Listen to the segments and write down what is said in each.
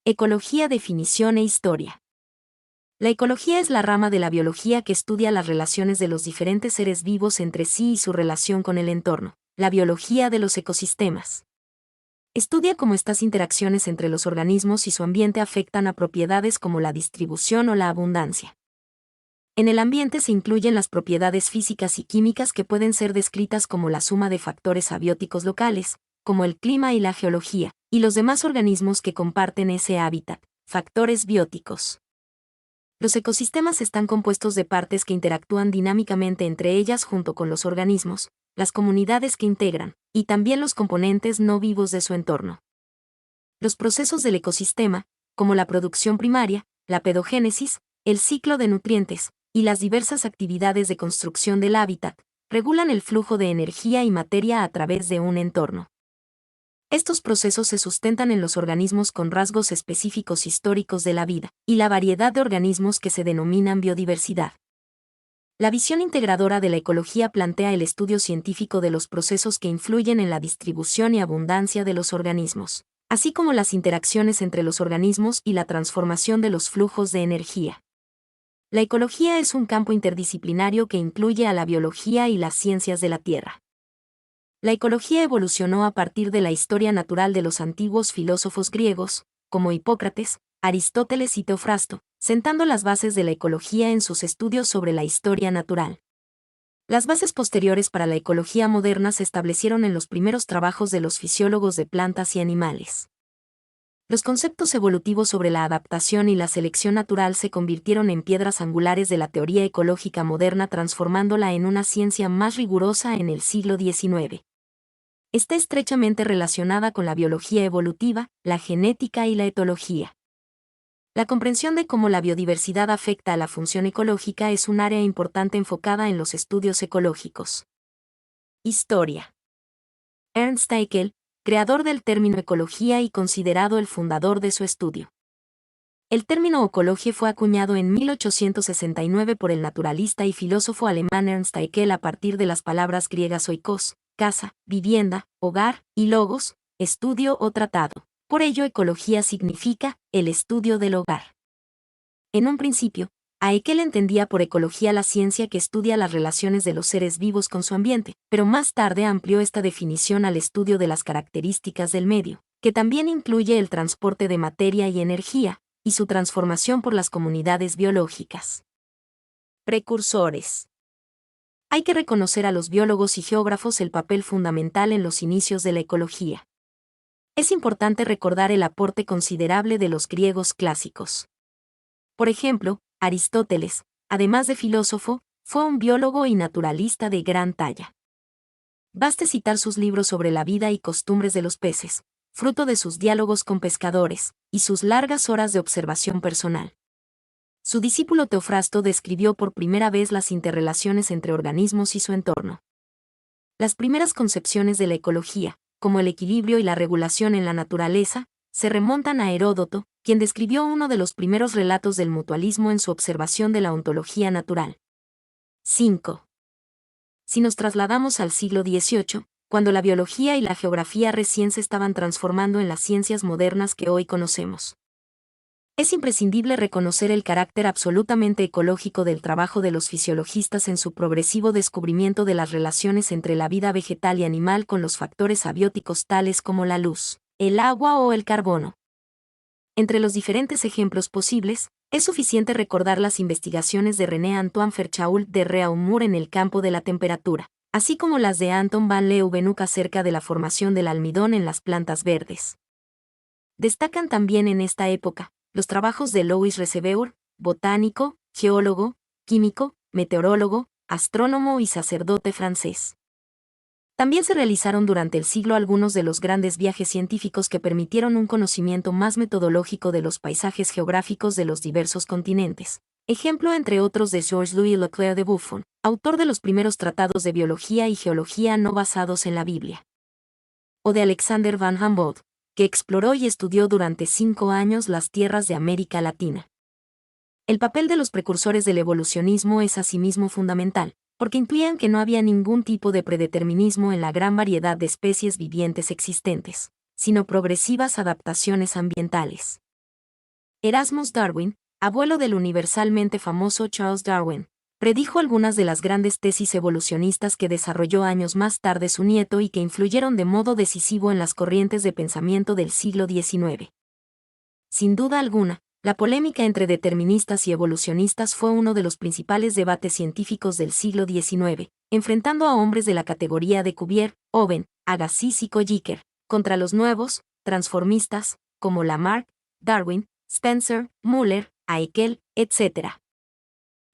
Ecología, definición e historia. La ecología es la rama de la biología que estudia las relaciones de los diferentes seres vivos entre sí y su relación con el entorno, la biología de los ecosistemas. Estudia cómo estas interacciones entre los organismos y su ambiente afectan a propiedades como la distribución o la abundancia. En el ambiente se incluyen las propiedades físicas y químicas que pueden ser descritas como la suma de factores abióticos locales, como el clima y la geología, y los demás organismos que comparten ese hábitat, factores bióticos. Los ecosistemas están compuestos de partes que interactúan dinámicamente entre ellas junto con los organismos, las comunidades que integran, y también los componentes no vivos de su entorno. Los procesos del ecosistema, como la producción primaria, la pedogénesis, el ciclo de nutrientes, y las diversas actividades de construcción del hábitat, regulan el flujo de energía y materia a través de un entorno. Estos procesos se sustentan en los organismos con rasgos específicos históricos de la vida, y la variedad de organismos que se denominan biodiversidad. La visión integradora de la ecología plantea el estudio científico de los procesos que influyen en la distribución y abundancia de los organismos, así como las interacciones entre los organismos y la transformación de los flujos de energía. La ecología es un campo interdisciplinario que incluye a la biología y las ciencias de la Tierra. La ecología evolucionó a partir de la historia natural de los antiguos filósofos griegos, como Hipócrates, Aristóteles y Teofrasto, sentando las bases de la ecología en sus estudios sobre la historia natural. Las bases posteriores para la ecología moderna se establecieron en los primeros trabajos de los fisiólogos de plantas y animales. Los conceptos evolutivos sobre la adaptación y la selección natural se convirtieron en piedras angulares de la teoría ecológica moderna, transformándola en una ciencia más rigurosa en el siglo XIX. Está estrechamente relacionada con la biología evolutiva, la genética y la etología. La comprensión de cómo la biodiversidad afecta a la función ecológica es un área importante enfocada en los estudios ecológicos. Historia. Ernst Haeckel, creador del término ecología y considerado el fundador de su estudio. El término ecologie fue acuñado en 1869 por el naturalista y filósofo alemán Ernst Haeckel a partir de las palabras griegas oikos, casa, vivienda, hogar, y logos, estudio o tratado. Por ello, ecología significa el estudio del hogar. En un principio, Haeckel entendía por ecología la ciencia que estudia las relaciones de los seres vivos con su ambiente, pero más tarde amplió esta definición al estudio de las características del medio, que también incluye el transporte de materia y energía, y su transformación por las comunidades biológicas. Precursores. Hay que reconocer a los biólogos y geógrafos el papel fundamental en los inicios de la ecología. Es importante recordar el aporte considerable de los griegos clásicos. Por ejemplo, Aristóteles, además de filósofo, fue un biólogo y naturalista de gran talla. Baste citar sus libros sobre la vida y costumbres de los peces, fruto de sus diálogos con pescadores, y sus largas horas de observación personal. Su discípulo Teofrasto describió por primera vez las interrelaciones entre organismos y su entorno. Las primeras concepciones de la ecología, como el equilibrio y la regulación en la naturaleza, se remontan a Heródoto, quien describió uno de los primeros relatos del mutualismo en su observación de la ontología natural. 5. Si nos trasladamos al siglo XVIII, cuando la biología y la geografía recién se estaban transformando en las ciencias modernas que hoy conocemos, es imprescindible reconocer el carácter absolutamente ecológico del trabajo de los fisiologistas en su progresivo descubrimiento de las relaciones entre la vida vegetal y animal con los factores abióticos tales como la luz, el agua o el carbono. Entre los diferentes ejemplos posibles, es suficiente recordar las investigaciones de René-Antoine Fairchild de Réaumur en el campo de la temperatura, así como las de Anton van Leeuwenhoek acerca de la formación del almidón en las plantas verdes. Destacan también en esta época los trabajos de Louis Receveur, botánico, geólogo, químico, meteorólogo, astrónomo y sacerdote francés. También se realizaron durante el siglo algunos de los grandes viajes científicos que permitieron un conocimiento más metodológico de los paisajes geográficos de los diversos continentes. Ejemplo entre otros de Georges-Louis Leclerc de Buffon, autor de los primeros tratados de biología y geología no basados en la Biblia. O de Alexander van Humboldt, que exploró y estudió durante 5 años las tierras de América Latina. El papel de los precursores del evolucionismo es asimismo fundamental, porque intuían que no había ningún tipo de predeterminismo en la gran variedad de especies vivientes existentes, sino progresivas adaptaciones ambientales. Erasmus Darwin, abuelo del universalmente famoso Charles Darwin, predijo algunas de las grandes tesis evolucionistas que desarrolló años más tarde su nieto y que influyeron de modo decisivo en las corrientes de pensamiento del siglo XIX. Sin duda alguna, la polémica entre deterministas y evolucionistas fue uno de los principales debates científicos del siglo XIX, enfrentando a hombres de la categoría de Cuvier, Owen, Agassiz y Colliker, contra los nuevos, transformistas, como Lamarck, Darwin, Spencer, Müller, Haeckel, etc.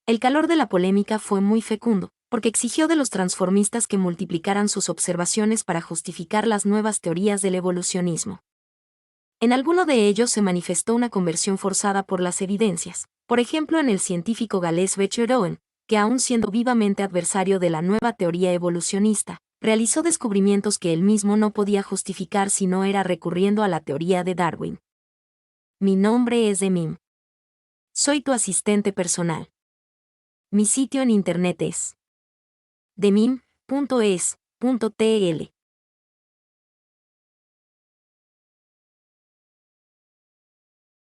El calor de la polémica fue muy fecundo, porque exigió de los transformistas que multiplicaran sus observaciones para justificar las nuevas teorías del evolucionismo. En alguno de ellos se manifestó una conversión forzada por las evidencias, por ejemplo en el científico galés Richard Owen, que aun siendo vivamente adversario de la nueva teoría evolucionista, realizó descubrimientos que él mismo no podía justificar si no era recurriendo a la teoría de Darwin. Mi nombre es Demim. Soy tu asistente personal. Mi sitio en internet es demim.es.tl.